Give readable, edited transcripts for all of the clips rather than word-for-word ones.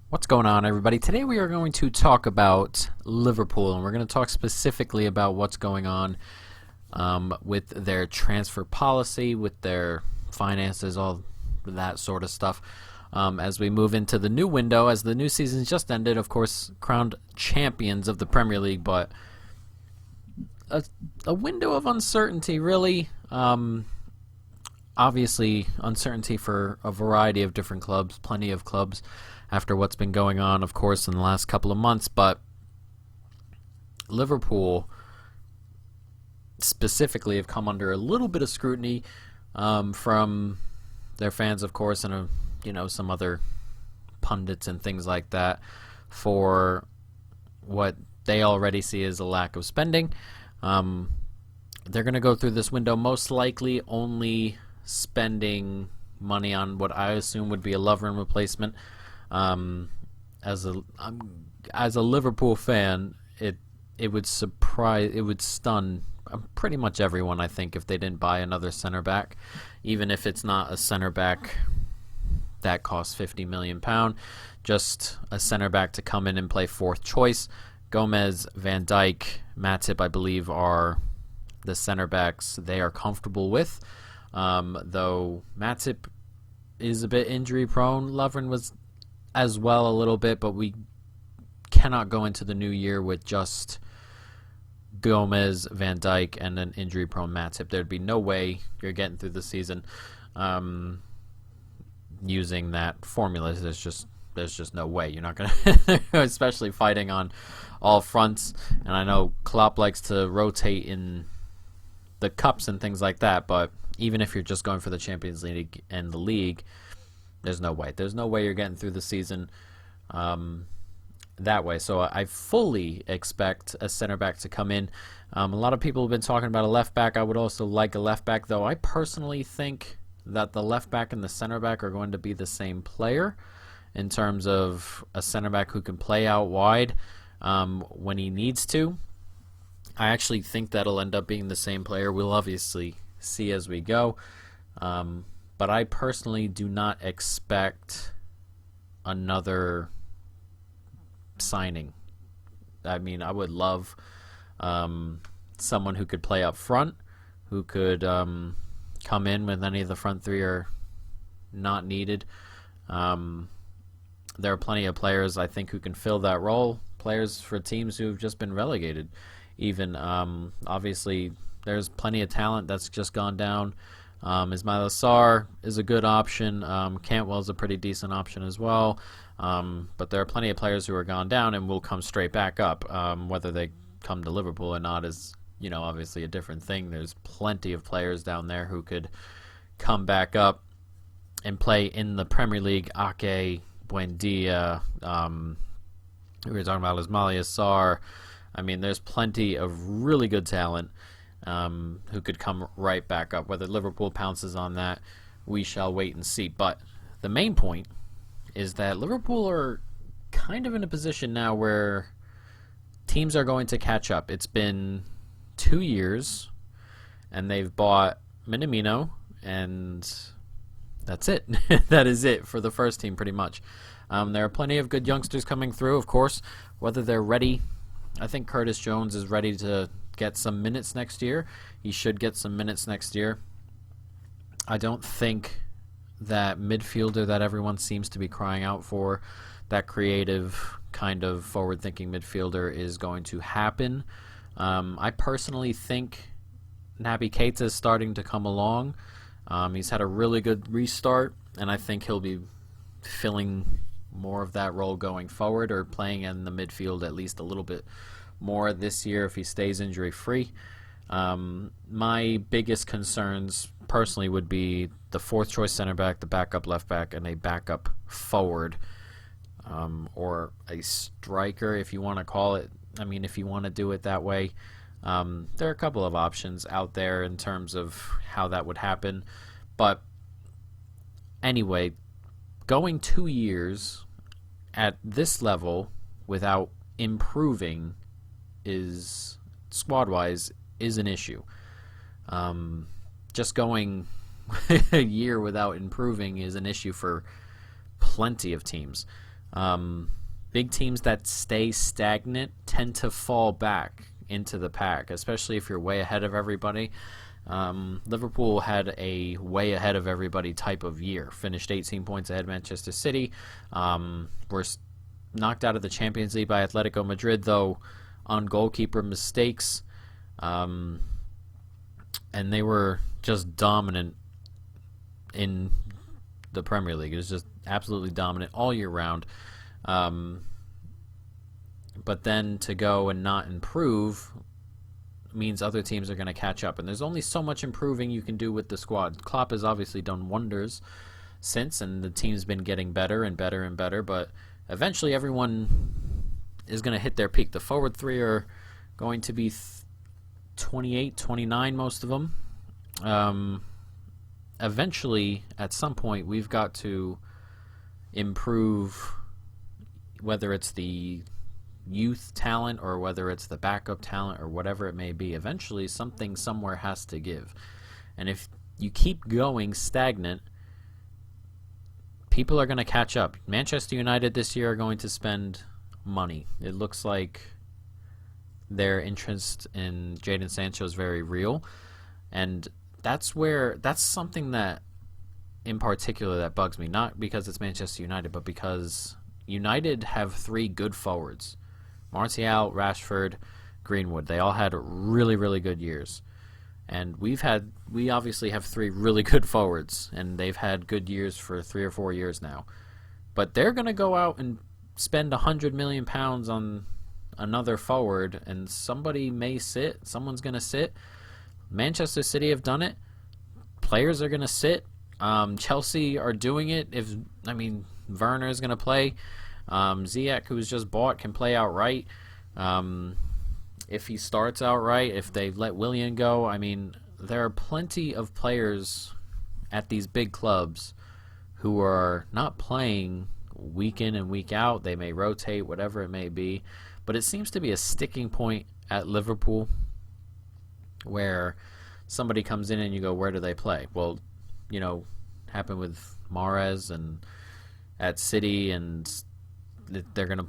What's going on, everybody? Today we are going to talk about Liverpool, and we're going to talk specifically about what's going on with their transfer policy, with their finances, all that sort of stuff. As we move into the new window, as the new season's just ended, of course, crowned champions of the Premier League, but a window of uncertainty, really. Obviously, uncertainty for a variety of different clubs, plenty of clubs after what's been going on, of course, in the last couple of months. But Liverpool specifically have come under a little bit of scrutiny from their fans, of course, and some other pundits and things like that for what they already see as a lack of spending. They're going to go through this window most likely only spending money on what I assume would be a Lovren replacement. As a Liverpool fan, it would stun pretty much everyone, I think, if they didn't buy another center back, even if it's not a center back that costs £50 million, just a center back to come in and play fourth choice. Gomez, Van Dijk, Matip, I believe, are the center backs they are comfortable with. Though Matip is a bit injury prone. Lovren was as well a little bit, but we cannot go into the new year with just Gomez, Van Dijk, and an injury prone Matip. There'd be no way you're getting through the season using that formula. There's just no way. You're not going to, especially fighting on all fronts. And I know Klopp likes to rotate in the cups and things like that, but even if you're just going for the Champions League and the league, there's no way. There's no way you're getting through the season that way. So I fully expect a center back to come in. A lot of people have been talking about a left back. I would also like a left back, though I personally think that the left back and the center back are going to be the same player in terms of a center back who can play out wide when he needs to. I actually think that'll end up being the same player. We'll obviously see as we go. But I personally do not expect another signing. I mean, I would love someone who could play up front, who could come in when any of the front three are not needed. There are plenty of players, I think, who can fill that role. Players for teams who have just been relegated. Even, obviously, there's plenty of talent that's just gone down. Ismail Assar is a good option. Cantwell's a pretty decent option as well. But there are plenty of players who are gone down and will come straight back up. Whether they come to Liverpool or not is, obviously a different thing. There's plenty of players down there who could come back up and play in the Premier League. Ake, Buendia, we were talking about Ismail Assar. I mean, there's plenty of really good talent who could come right back up. Whether Liverpool pounces on that, we shall wait and see. But the main point is that Liverpool are kind of in a position now where teams are going to catch up. It's been 2 years, and they've bought Minamino, and that's it. That is it for the first team, pretty much. There are plenty of good youngsters coming through, of course. Whether they're ready, I think Curtis Jones is ready to get some minutes next year. He should get some minutes next year. I don't think that midfielder that everyone seems to be crying out for, that creative kind of forward-thinking midfielder, is going to happen. I personally think Naby Keita is starting to come along. He's had a really good restart, and I think he'll be filling more of that role going forward, or playing in the midfield at least a little bit more this year if he stays injury-free. My biggest concerns personally would be the fourth choice center back, the backup left back, and a backup forward, or a striker, if you want to call it. I mean, if you want to do it that way. There are a couple of options out there in terms of how that would happen. But anyway, going 2 years at this level without improving is, squad-wise, is an issue. Just going a year without improving is an issue for plenty of teams. Big teams that stay stagnant tend to fall back into the pack, especially if you're way ahead of everybody. Liverpool had a way ahead of everybody type of year. Finished 18 points ahead of Manchester City. Were knocked out of the Champions League by Atletico Madrid, though, on goalkeeper mistakes. And they were just dominant in the Premier League. It was just absolutely dominant all year round. But then to go and not improve means other teams are going to catch up. And there's only so much improving you can do with the squad. Klopp has obviously done wonders since, and the team's been getting better and better and better. But eventually everyone is going to hit their peak. The forward three are going to be 28, 29, most of them. Eventually, at some point, we've got to improve, whether it's the youth talent or whether it's the backup talent or whatever it may be. Eventually, something somewhere has to give. And if you keep going stagnant, people are going to catch up. Manchester United this year are going to spend money. It looks like their interest in Jadon Sancho is very real. And that's something that in particular that bugs me, not because it's Manchester United, but because United have three good forwards. Martial, Rashford, Greenwood. They all had really, really good years. And we obviously have three really good forwards, and they've had good years for 3 or 4 years now. But they're going to go out and spend £100 million on another forward, and somebody may sit. Someone's going to sit. Manchester City have done it. Players are going to sit. Chelsea are doing it. Werner is going to play. Ziyech, who was just bought, can play outright. If he starts outright, if they let Willian go, there are plenty of players at these big clubs who are not playing week in and week out. They may rotate, whatever it may be. But it seems to be a sticking point at Liverpool where somebody comes in and you go, where do they play? Well, happened with Mahrez and at City, and they're going to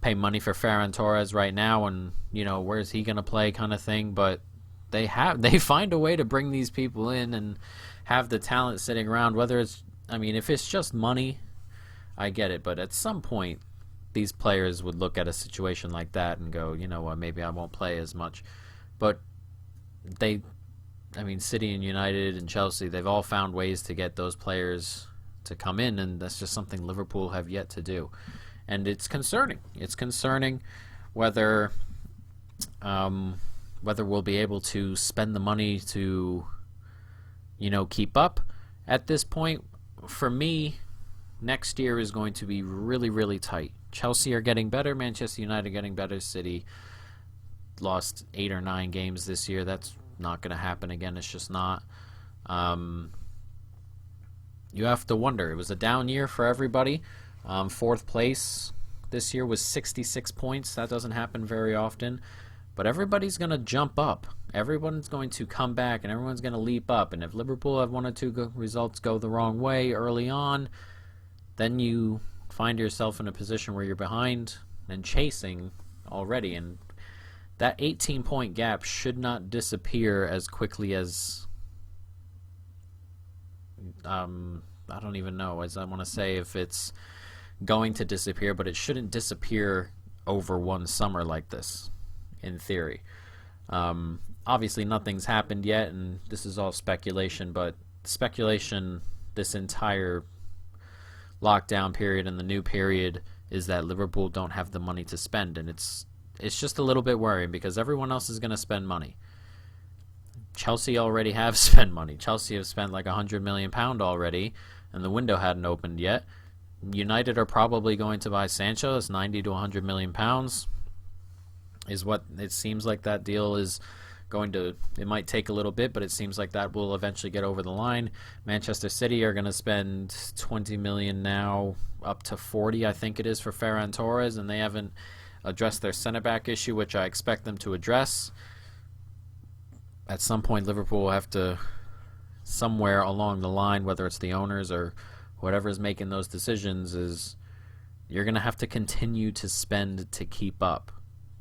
pay money for Ferran Torres right now, and where's he going to play kind of thing. But they find a way to bring these people in and have the talent sitting around. Whether it's if it's just money, I get it, but at some point these players would look at a situation like that and go, maybe I won't play as much. But City and United and Chelsea, they've all found ways to get those players to come in, and that's just something Liverpool have yet to do. And it's concerning. It's concerning whether we'll be able to spend the money to, keep up at this point. For me, next year is going to be really, really tight. Chelsea are getting better. Manchester United getting better. City lost 8 or 9 games this year. That's not going to happen again. It's just not. You have to wonder. It was a down year for everybody. 4th place this year was 66 points. That doesn't happen very often. But everybody's going to jump up. Everyone's going to come back, and everyone's going to leap up. And if Liverpool have 1 or 2 results go the wrong way early on, then you find yourself in a position where you're behind and chasing already. And that 18-point gap should not disappear as quickly as... I don't even know, as I want to say, if it's going to disappear, but it shouldn't disappear over one summer like this, in theory. Obviously, nothing's happened yet, and this is all speculation, but speculation this entire lockdown period and the new period is that Liverpool don't have the money to spend, and it's just a little bit worrying because everyone else is going to spend money. Chelsea already have spent money. Chelsea have spent like £100 million already, and the window hadn't opened yet. United are probably going to buy Sancho. It's 90 to 100 million pounds is what it seems like that deal is going to. It might take a little bit, but it seems like that will eventually get over the line. Manchester City are going to spend 20 million now, up to 40 I think it is, for Ferran Torres, and they haven't addressed their center back issue, which I expect them to address. At some point, Liverpool will have to, somewhere along the line, whether it's the owners or whatever is making those decisions, is you're going to have to continue to spend to keep up.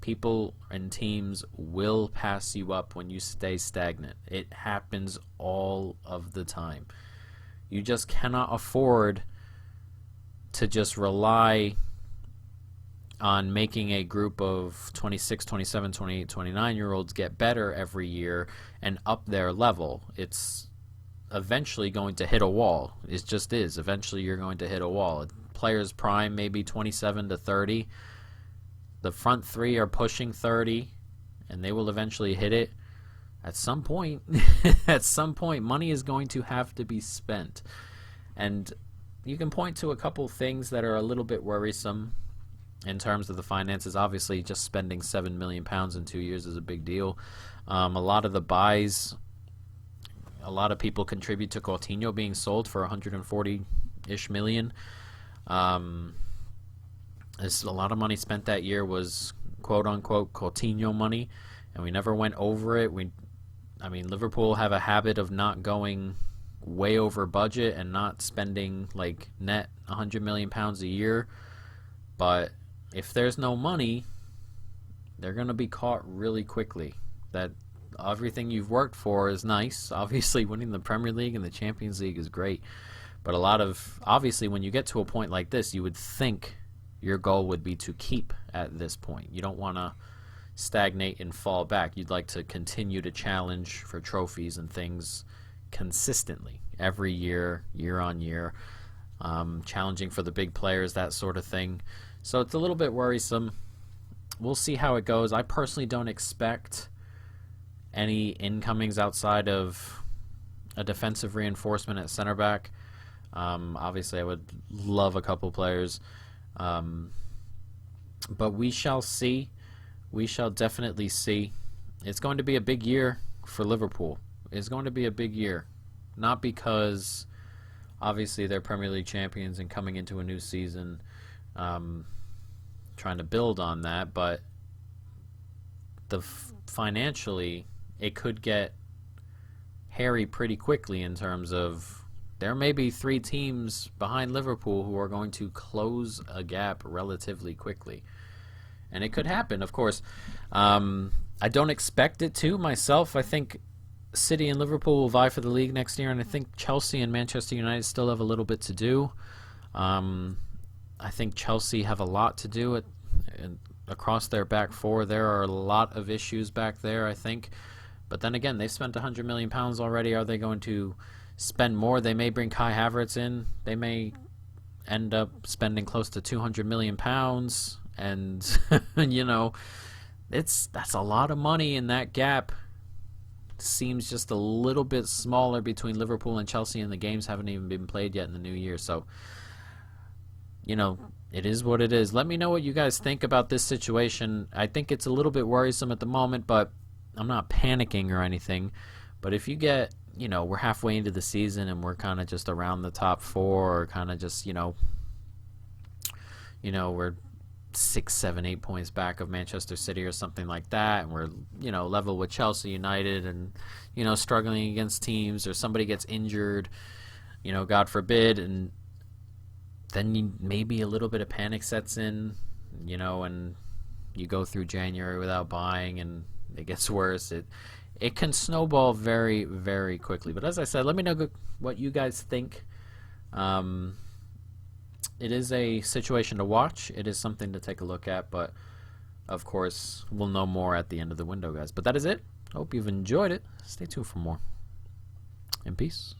People and teams will pass you up when you stay stagnant. It happens all of the time. You just cannot afford to just rely on making a group of 26, 27, 28, 29-year-olds get better every year and up their level. It's eventually going to hit a wall. It just is. Eventually you're going to hit a wall. Players prime maybe 27 to 30. The front three are pushing 30, and they will eventually hit it. At some point, money is going to have to be spent. And you can point to a couple things that are a little bit worrisome in terms of the finances. Obviously, just spending £7 million in 2 years is a big deal. A lot of the buys, a lot of people contribute to Coutinho being sold for 140-ish million. A lot of money spent that year was quote-unquote Coutinho money, and we never went over it. Liverpool have a habit of not going way over budget and not spending like net £100 million a year. But if there's no money, they're going to be caught really quickly. That everything you've worked for is nice. Obviously, winning the Premier League and the Champions League is great. But obviously, when you get to a point like this, you would think your goal would be to keep at this point. You don't want to stagnate and fall back. You'd like to continue to challenge for trophies and things consistently every year, year on year, challenging for the big players, that sort of thing. So it's a little bit worrisome. We'll see how it goes. I personally don't expect any incomings outside of a defensive reinforcement at center back. Obviously, I would love a couple players. But we shall see. We shall definitely see. It's going to be a big year for Liverpool. It's going to be a big year. Not because, obviously, they're Premier League champions and coming into a new season, trying to build on that, but financially, it could get hairy pretty quickly in terms of there may be 3 teams behind Liverpool who are going to close a gap relatively quickly. And it could happen, of course. I don't expect it to myself. I think City and Liverpool will vie for the league next year, and I think Chelsea and Manchester United still have a little bit to do. I think Chelsea have a lot to do across their back four. There are a lot of issues back there, I think. But then again, they've spent £100 million already. Are they going to spend more? They may bring Kai Havertz in. They may end up spending close to £200 million, and that's a lot of money, and that gap seems just a little bit smaller between Liverpool and Chelsea, and the games haven't even been played yet in the new year. So it is what it is. Let me know what you guys think about this situation. I think it's a little bit worrisome at the moment, but I'm not panicking or anything. But if you get, we're halfway into the season and we're kind of just around the top 4, or kind of just, we're 6, 7, 8 points back of Manchester City or something like that, and we're, level with Chelsea, United, and, struggling against teams, or somebody gets injured, God forbid, and then maybe a little bit of panic sets in, and you go through January without buying, and it gets worse. It can snowball very, very quickly. But as I said, let me know what you guys think. It is a situation to watch. It is something to take a look at. But, of course, we'll know more at the end of the window, guys. But that is it. Hope you've enjoyed it. Stay tuned for more. And peace.